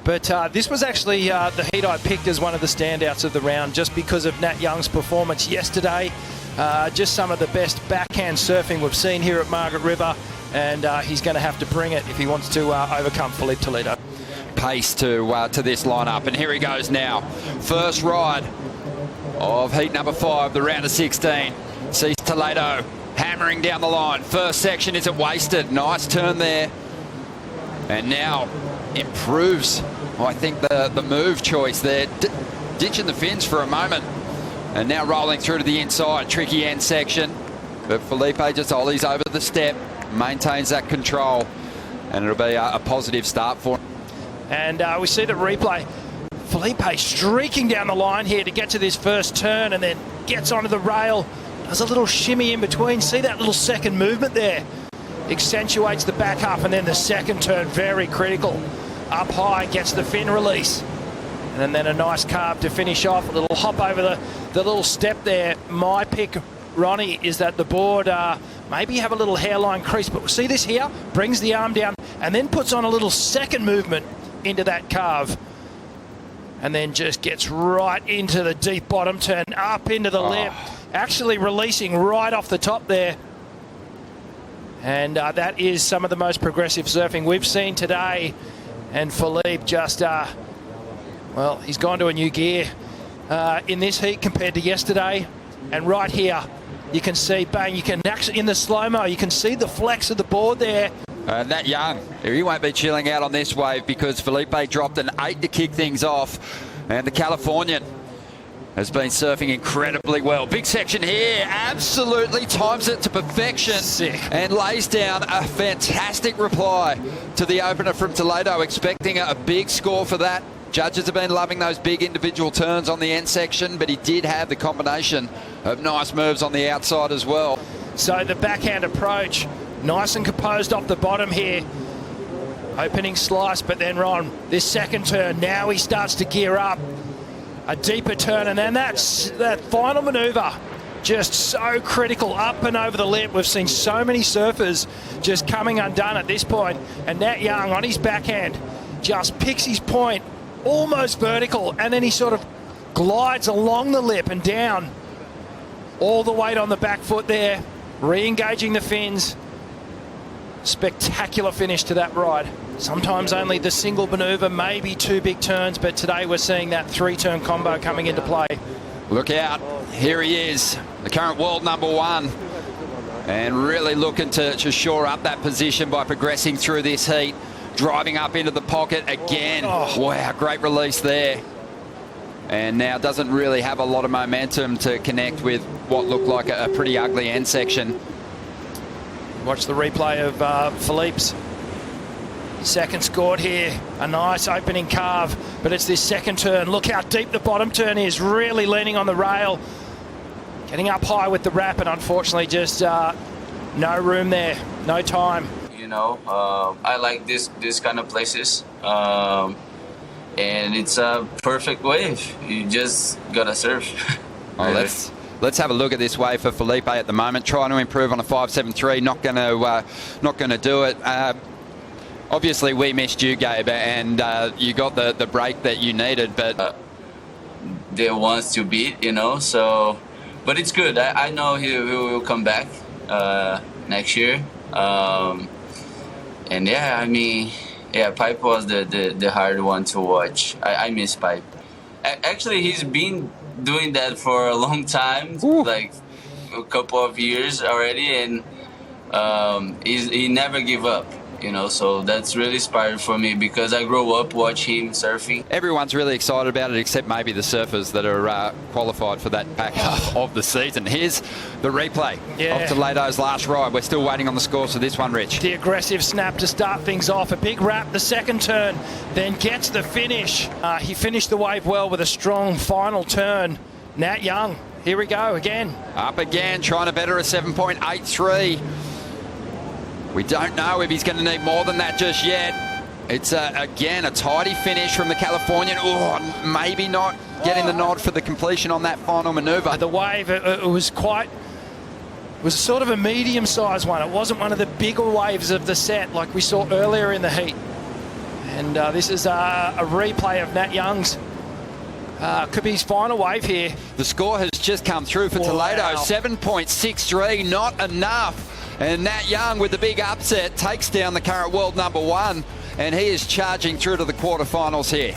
But this was actually the heat I picked as one of the standouts of the round just because of Nat Young's performance yesterday. Just some of the best backhand surfing we've seen here at Margaret River, and he's going to have to bring it if he wants to overcome Filipe Toledo. Pace to this lineup, and here he goes now. First ride of heat number 5, the round of 16. Sees Toledo hammering down the line. First section isn't wasted. Nice turn there. And now improves, I think, the move choice there. Ditching the fins for a moment. And now rolling through to the inside. Tricky end section. But Filipe just ollies over the step. Maintains that control. And it'll be a positive start for him. And we see the replay. Filipe streaking down the line here to get to this first turn and then gets onto the rail. There's a little shimmy in between. See that little second movement there? Accentuates the back half, and then the second turn, very critical. Up high, gets the fin release. And then a nice carve to finish off. A little hop over the little step there. My pick, Ronnie, is that the board maybe have a little hairline crease. But see this here? Brings the arm down and then puts on a little second movement into that carve. And then just gets right into the deep bottom turn, up into the lip. Actually releasing right off the top there. And that is some of the most progressive surfing we've seen today. And Filipe just, well, he's gone to a new gear in this heat compared to yesterday. And right here, you can see, bang, you can actually, in the slow-mo, you can see the flex of the board there. Nat Young, he won't be chilling out on this wave because Filipe dropped an 8 to kick things off. And the Californian has been surfing incredibly well. Big section here, absolutely times it to perfection. Sick. And lays down a fantastic reply to the opener from Toledo, expecting a big score for that. Judges have been loving those big individual turns on the end section, but he did have the combination of nice moves on the outside as well. So the backhand approach, nice and composed off the bottom here. Opening slice, but then Ron, this second turn, now he starts to gear up. A deeper turn, and then that final manoeuvre, just so critical, up and over the lip. We've seen so many surfers just coming undone at this point, and Nat Young on his backhand just picks his point almost vertical, and then he sort of glides along the lip and down. All the weight on the back foot there, re-engaging the fins. Spectacular finish to that ride. Sometimes only the single manoeuvre, maybe 2 big turns, but today we're seeing that 3-turn combo coming into play. Look out, here he is, the current world #1, and really looking to shore up that position by progressing through this heat, driving up into the pocket again. Wow, great release there. And now doesn't really have a lot of momentum to connect with what looked like a pretty ugly end section. Watch the replay of Filipe's second scored here. A nice opening carve, but it's this second turn. Look how deep the bottom turn is, really leaning on the rail. Getting up high with the wrap, and unfortunately just no room there, no time. You know, I like this kind of places. And it's a perfect wave. You just gotta surf. Oh, let's have a look at this wave for Filipe at the moment. Trying to improve on a 5.73. Not gonna do it. Obviously, we missed you, Gabe, and you got the break that you needed. But there wants to beat, you know. So, but it's good. I know he will come back next year. And yeah, I mean, yeah, Pipe was the hard one to watch. I miss Pipe. Actually, he's been doing that for a long time, like a couple of years already, and he never give up. You know, so that's really inspiring for me because I grew up watching him surfing. Everyone's really excited about it, except maybe the surfers that are qualified for that back half of the season. Here's the replay of Toledo's last ride. We're still waiting on the scores for this one, Rich. The aggressive snap to start things off. A big wrap, the second turn, then gets the finish. He finished the wave well with a strong final turn. Nat Young, here we go again. Up again, trying to better a 7.83. We don't know if he's going to need more than that just yet. It's, again, a tidy finish from the Californian. Oh, maybe not getting the nod for the completion on that final manoeuvre. The wave, it was sort of a medium-sized one. It wasn't one of the bigger waves of the set like we saw earlier in the heat. And this is a replay of Nat Young's. Could be his final wave here. The score has just come through for Toledo, 7.63, not enough. And Nat Young, with the big upset, takes down the current world #1, and he is charging through to the quarterfinals here.